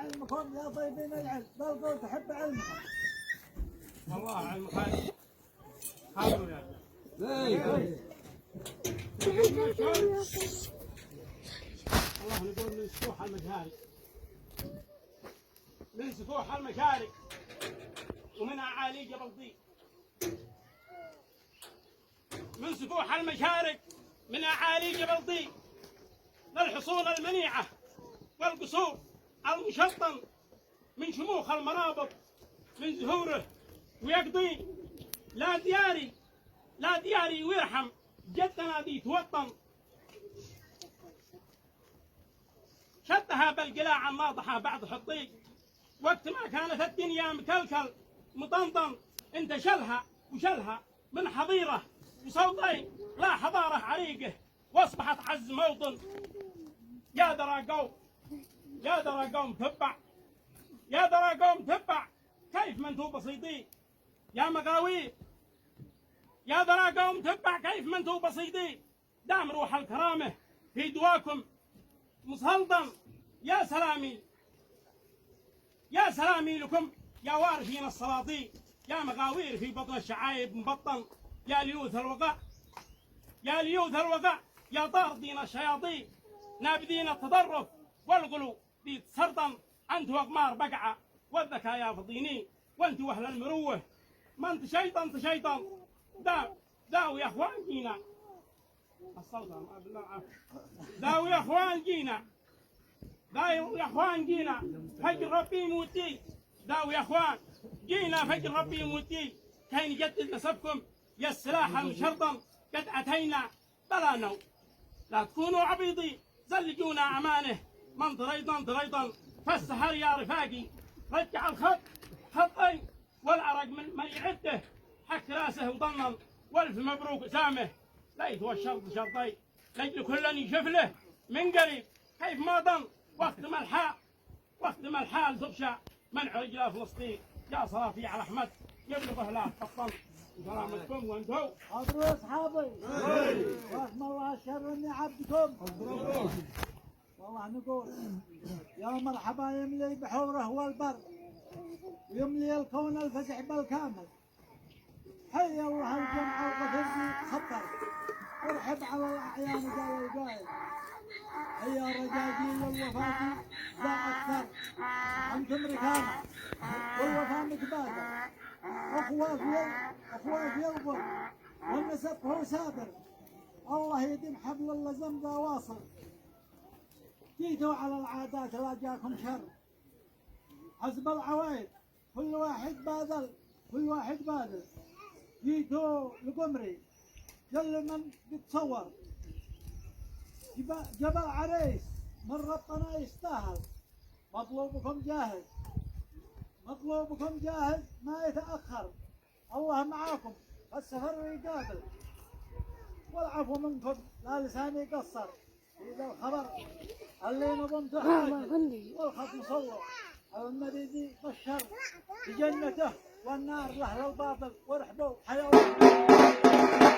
علمكم يا طيبين العلم بل تحب علمكم. والله علم خير. حاضر يا الله نقول من سفوح المشارق، من سفوح المشارق ومن أعالي جبل ضيق، من سفوح المشارق من أعالي جبل ضيق للحصون المنيعة والقصور المشطن من شموخ المرابط من زهوره ويقضي لا دياري ويرحم جدنا ذي توطن شدها بالقلاع الناضحة بعد حطيق وقت ما كانت الدنيا مكلكل مطنطن انت شلها من حضيره وصوتي لا حضاره عريقه واصبحت عز موطن. يا درى قوم تبع كيف من انتو بسيطين يا مقاوير. يا درى قوم تبع كيف من انتو بسيطين دام روح الكرامه في دواكم مسلطن. يا سلامي لكم يا وارثين السلاطين يا مغاوير في بطن الشعايب مبطن. يا ليوث الوقع يا طاردين الشياطين نابذين التطرف والغلو ذي تسرطن. انتوا اقمار بقعه والذكاء يا فطينين وانتوا اهل المروه ما انت شيطان داو يا اخوان جينا داو يا اخوان جينا فجر ربي يموتي. داو يا اخوان جينا فجر ربي يموتي كي نجدد نسبكم يا السلاح المشرطن. قد اتينا بلا نوم لا تكونوا عبيطي زلجونا امانه من طريطا فالسحر يا رفاقي رجع الخط خطي والعرق من يعده حك راسه وضنن والف مبروك سامه ليت والشرط شرطي لجل كل يشوف له من قريب كيف ما ضن وقت ما الحال تبشع منع رجال فلسطين. يا صرافي على احمد يبلغ لا تفطن سلامتكم وانتو حضروا اصحابي رحم الله الشر اني عبدكم. والله نقول يا مرحبا يملي بحوره والبر ويملي الكون الفزع بالكامل. حي الله الجمع الغفر خطر ارحب على الاعيان قال القائل. حي الرجاجيل والوفاه لا اكثر انتم ركانه والوفاه متبادر. اخوات يلبر والنسب هو سابر. الله يديم حبل اللزم ذا واصل. جيتوا على العادات لا جاكم شر حسب العوايد كل واحد باذل. جيتوا لقمري جل من يتصور جبل عريس من ربنا يستاهل. مطلوبكم جاهز ما يتأخر. الله معاكم السفر يقابل والعفو منكم لا لساني يقصر. إذا الخبر اللي نظمته حاجز والخط مصور النبي بشر بجنته والنار له للباطل ورحبوا حيوان.